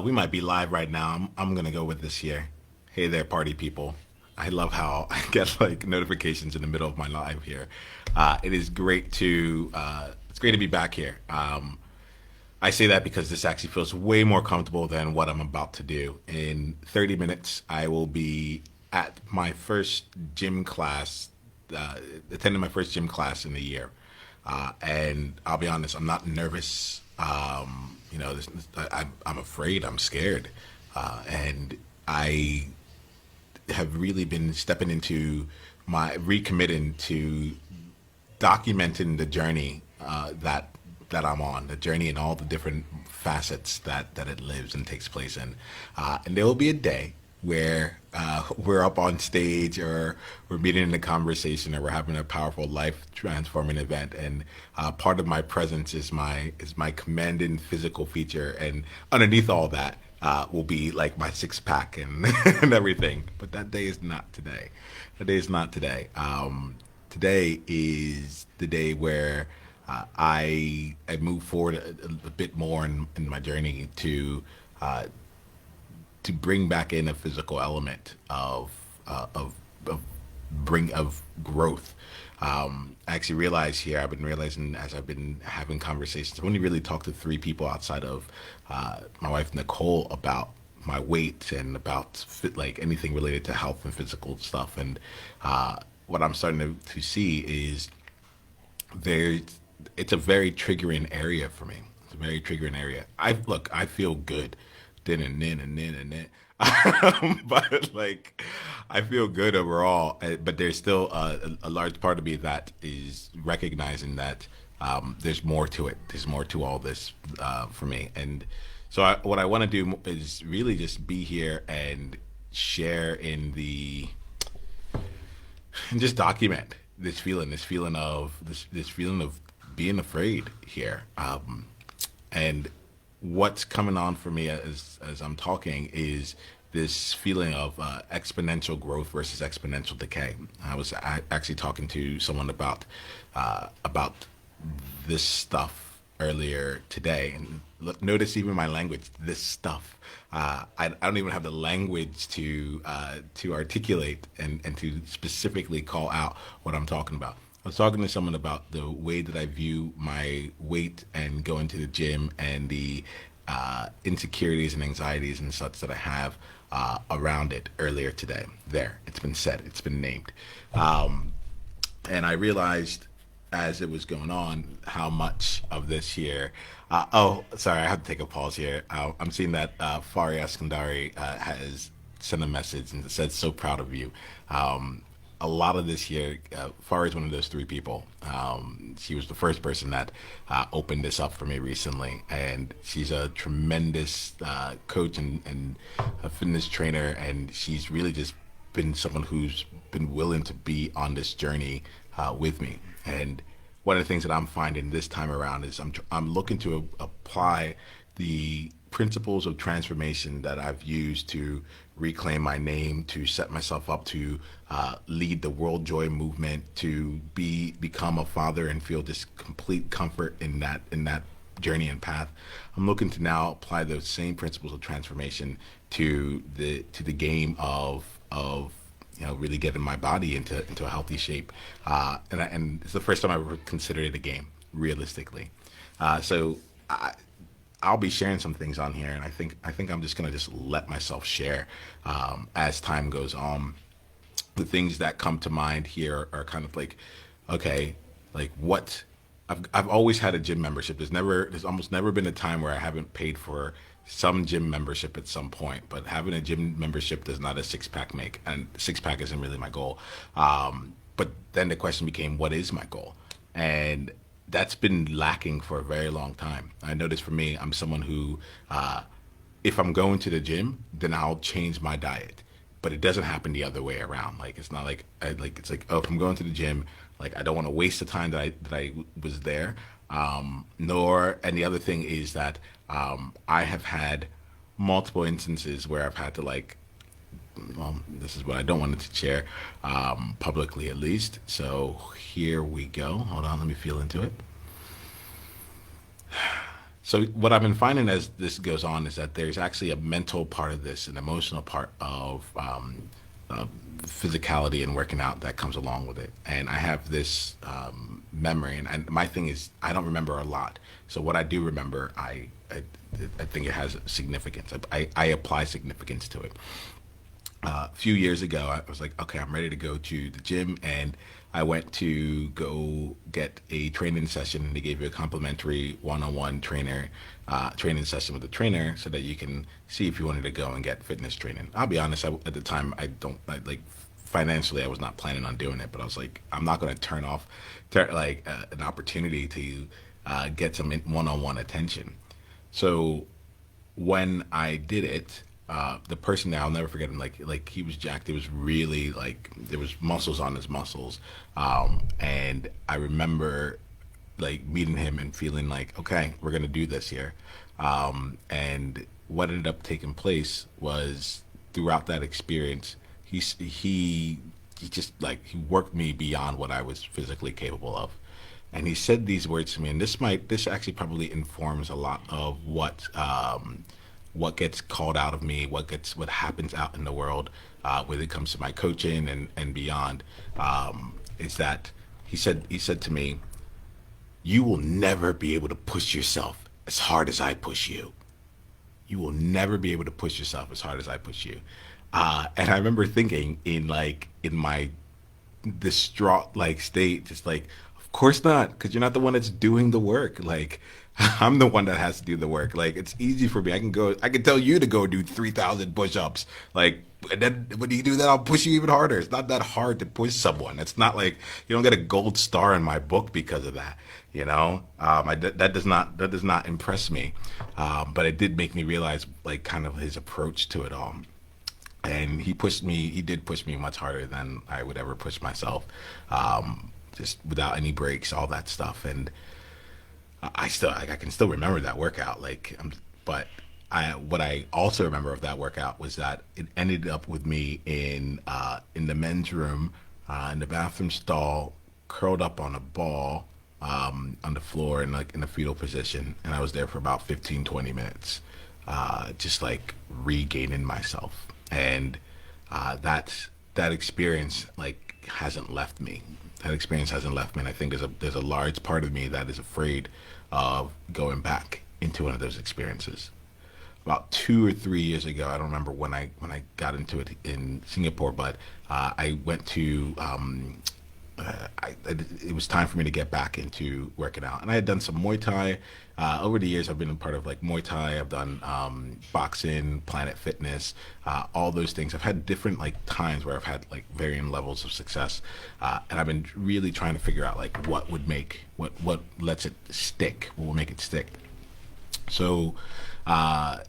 We might be live right now. I'm gonna go with this here. Hey there, party people. I love how I get like notifications in the middle of my live here. It is great to it's great to be back here. I say that because this actually feels way more comfortable than what I'm about to do. In 30 minutes, I will be at my first gym class, uh, attending my first gym class in the year. And I'll be honest, I'm not nervous. I'm afraid, I'm scared. And I have really been stepping into recommitting to documenting the journey that I'm on, the journey and all the different facets that it lives and takes place in. And there will be a day where we're up on stage or we're meeting in a conversation or we're having a powerful life transforming event. And part of my presence is my commanding physical feature. And underneath all that will be like my six pack and, and everything. But that day is not today. That day is not today. Today is the day where I move forward a bit more in my journey uh, to bring back in a physical element of of growth. I actually realized here I've been realizing as I've been having conversations. I've only really talked to three people outside of my wife Nicole about my weight and about like anything related to health and physical stuff. And what I'm starting to see is there it's a very triggering area for me. It's a very triggering area. I feel good, then, but like I feel good overall. But there's still a large part of me that is recognizing that there's more to it. There's more to all this for me. And so what I want to do is really just be here and share in the and just document this feeling of being afraid here. And what's coming on for me as I'm talking is this feeling of exponential growth versus exponential decay. I was actually talking to someone about this stuff earlier today, and look, notice even my language. This stuff. I don't even have the language to articulate and to specifically call out what I'm talking about. I was talking to someone about the way that I view my weight and going to the gym and the insecurities and anxieties and such that I have around it earlier today. There, it's been said, it's been named. And I realized as it was going on how much of this here. Oh, sorry, I have to take a pause here. I'm seeing that Fari Eskandari has sent a message and said, "So proud of you." A lot of this year, Fari is one of those three people. She was the first person that opened this up for me recently, and she's a tremendous coach and a fitness trainer, and she's really just been someone who's been willing to be on this journey with me. And one of the things that I'm finding this time around is I'm looking to apply the principles of transformation that I've used to reclaim my name, to set myself up to lead the World Joy movement, to become a father and feel just complete comfort in that journey and path. I'm looking to now apply those same principles of transformation to the game of really getting my body into a healthy shape. And it's the first time I've ever considered it a game, realistically. So I'll be sharing some things on here, and I think I'm just gonna just let myself share as time goes on. The things that come to mind here are kind of like, okay, like what I've always had a gym membership. There's almost never been a time where I haven't paid for some gym membership at some point. But having a gym membership does not a six pack make, and six pack isn't really my goal. But then the question became, what is my goal? And that's been lacking for a very long time. I noticed for me, I'm someone who, if I'm going to the gym, then I'll change my diet. But it doesn't happen the other way around. Like it's not like it's like, oh, if I'm going to the gym, like I don't want to waste the time that I was there. Nor and the other thing is that I have had multiple instances where I've had to like, well, this is what I don't want to share publicly at least. So here we go. Hold on, let me feel into it. So what I've been finding as this goes on is that there's actually a mental part of this, an emotional part of uh, physicality and working out that comes along with it. And I have this memory, and my thing is I don't remember a lot. So what I do remember, I think it has significance. I apply significance to it. A few years ago, I was like, okay, I'm ready to go to the gym, and I went to go get a training session, and they gave you a complimentary one-on-one training session with the trainer, so that you can see if you wanted to go and get fitness training. I'll be honest, at the time, like financially, I was not planning on doing it, but I was like, I'm not going to turn off an opportunity to get some one-on-one attention. So when I did it, the person there, I'll never forget him. Like he was jacked. It was really like there was muscles on his muscles, and I remember like meeting him and feeling like, okay, we're gonna do this here. And what ended up taking place was throughout that experience, he just like he worked me beyond what I was physically capable of. And he said these words to me, and this actually probably informs a lot of what gets called out of me, what happens out in the world when it comes to my coaching and beyond. Is that he said to me, "You will never be able to push yourself as hard as I push you. You will never be able to push yourself as hard as I push you." And I remember thinking in my distraught like state, just like, of course not, because you're not the one that's doing the work. Like, I'm the one that has to do the work. Like, it's easy for me. I can tell you to go do 3,000 push-ups. Like, and then when you do that, I'll push you even harder. It's not that hard to push someone. It's not like you don't get a gold star in my book because of that. That does not impress me. But it did make me realize like kind of his approach to it all. And he did push me much harder than I would ever push myself, just without any breaks, all that stuff. And I can still remember that workout. But what I also remember of that workout was that it ended up with me in the men's room, in the bathroom stall, curled up on a ball, on the floor in like in a fetal position, and I was there for about 15, 20 minutes, just like regaining myself. And that experience like hasn't left me. That experience hasn't left me, and I think there's a large part of me that is afraid of going back into one of those experiences. About 2 or 3 years ago, I don't remember when I got into it in Singapore, but I went to it was time for me to get back into working out. And I had done some Muay Thai. Over the years, I've been a part of like Muay Thai. I've done boxing, Planet Fitness, all those things. I've had different like times where I've had like varying levels of success, and I've been really trying to figure out like what lets it stick, what will make it stick. So I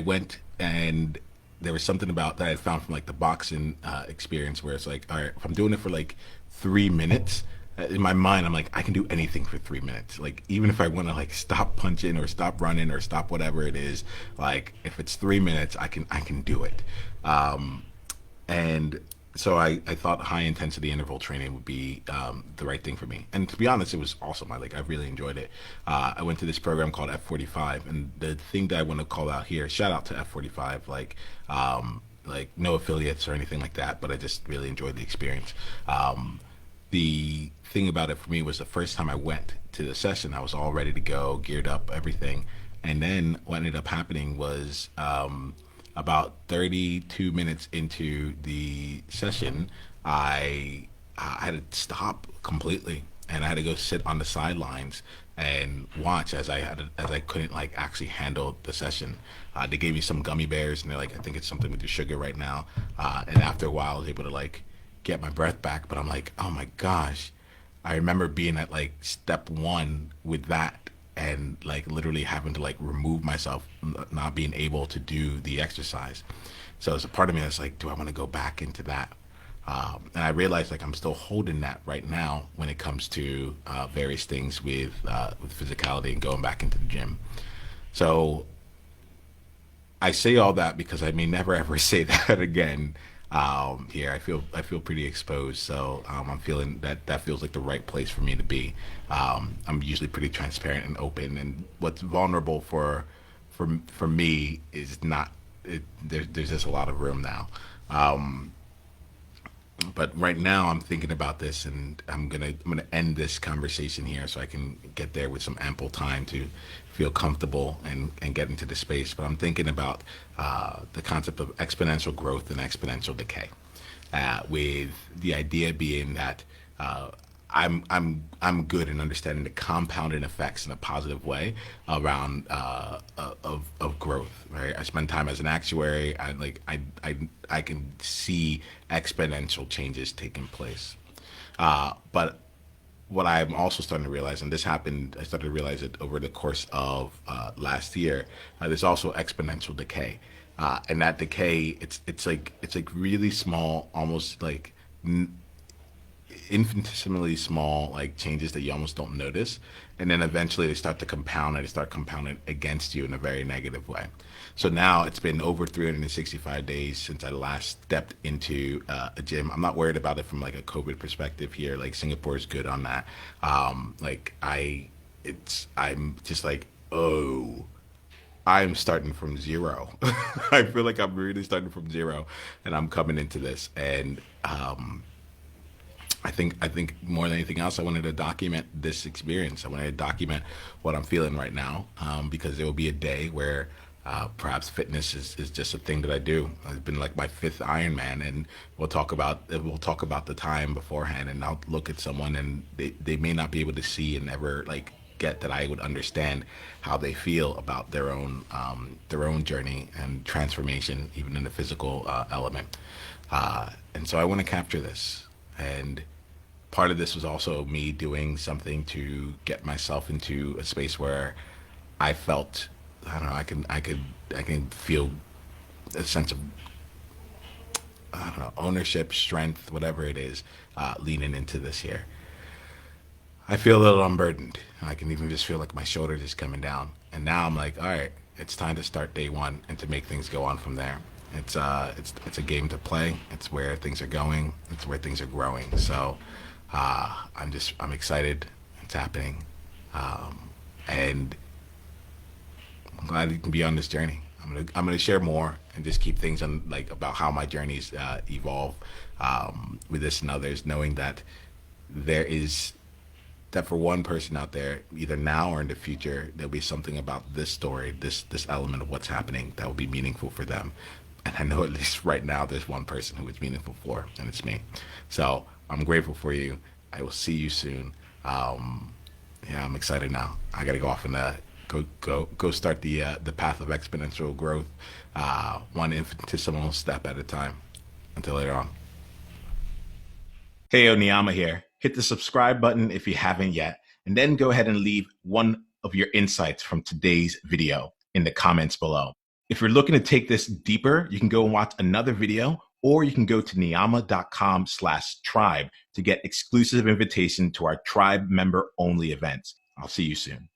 went, and there was something about that I found from like the boxing experience where it's like, all right, if I'm doing it for like 3 minutes, in my mind, I'm like, I can do anything for 3 minutes. Like, even if I want to like stop punching or stop running or stop whatever it is, like if it's 3 minutes, I can do it. And so I thought high intensity interval training would be the right thing for me. And to be honest, it was awesome. I really enjoyed it. I went to this program called F45, and the thing that I want to call out here, shout out to F45, like no affiliates or anything like that, but I just really enjoyed the experience. The thing about it for me was the first time I went to the session, I was all ready to go, geared up, everything. And then what ended up happening was about 32 minutes into the session, I had to stop completely, and I had to go sit on the sidelines and watch as I couldn't like actually handle the session. They gave me some gummy bears, and they're like, I think it's something with your sugar right now. And after a while, I was able to like get my breath back. But I'm like, oh my gosh, I remember being at like step one with that, and like literally having to like remove myself, not being able to do the exercise. So there's a part of me that's like, do I want to go back into that? And I realized like I'm still holding that right now when it comes to various things with physicality and going back into the gym. So I say all that because I may never ever say that again. here. I feel pretty exposed, so I'm feeling that feels like the right place for me to be. I'm usually pretty transparent and open, and what's vulnerable for me is not. There's just a lot of room now. Um, but right now I'm thinking about this, and I'm gonna end this conversation here so I can get there with some ample time to feel comfortable and get into the space. But I'm thinking about the concept of exponential growth and exponential decay, with the idea being that uh, I'm good in understanding the compounding effects in a positive way around of growth. Right, I spend time as an actuary. I can see exponential changes taking place. But what I'm also starting to realize, and this happened, I started to realize it over the course of last year. There's also exponential decay, and that decay, it's like really small, almost like infinitesimally small, like changes that you almost don't notice, and then eventually they start to compound, and they start compounding against you in a very negative way. So now it's been over 365 days since I last stepped into a gym. I'm not worried about it from like a COVID perspective here. Like Singapore is good on that. Like I'm just like, oh, I'm starting from zero. I feel like I'm really starting from zero, and I'm coming into this. And I think more than anything else, I wanted to document this experience. I wanted to document what I'm feeling right now, because there will be a day where perhaps fitness is just a thing that I do. It's been like my fifth Ironman, and we'll talk about the time beforehand, and I'll look at someone, and they may not be able to see and ever like get that I would understand how they feel about their own journey and transformation, even in the physical element. And so I want to capture this. And part of this was also me doing something to get myself into a space where I felt, I don't know, I can feel a sense of, I don't know, ownership, strength, whatever it is, leaning into this here. I feel a little unburdened. I can even just feel like my shoulders is coming down. And now I'm like, all right, it's time to start day one and to make things go on from there. It's a game to play. It's where things are going. It's where things are growing. So I'm excited. It's happening, and I'm glad you can be on this journey. I'm gonna share more and just keep things on like about how my journeys evolve, with this and others, knowing that there is that for one person out there, either now or in the future, there'll be something about this story, this element of what's happening that will be meaningful for them. And I know at least right now there's one person who it's meaningful for, and it's me. So I'm grateful for you. I will see you soon. Um, yeah, I'm excited now. I gotta go off and go start the path of exponential growth, one infinitesimal step at a time. Until later on. Hey, Oniyama here. Hit the subscribe button if you haven't yet, and then go ahead and leave one of your insights from today's video in the comments below. If you're looking to take this deeper, you can go and watch another video, or you can go to niyama.com/tribe to get exclusive invitation to our tribe member only events. I'll see you soon.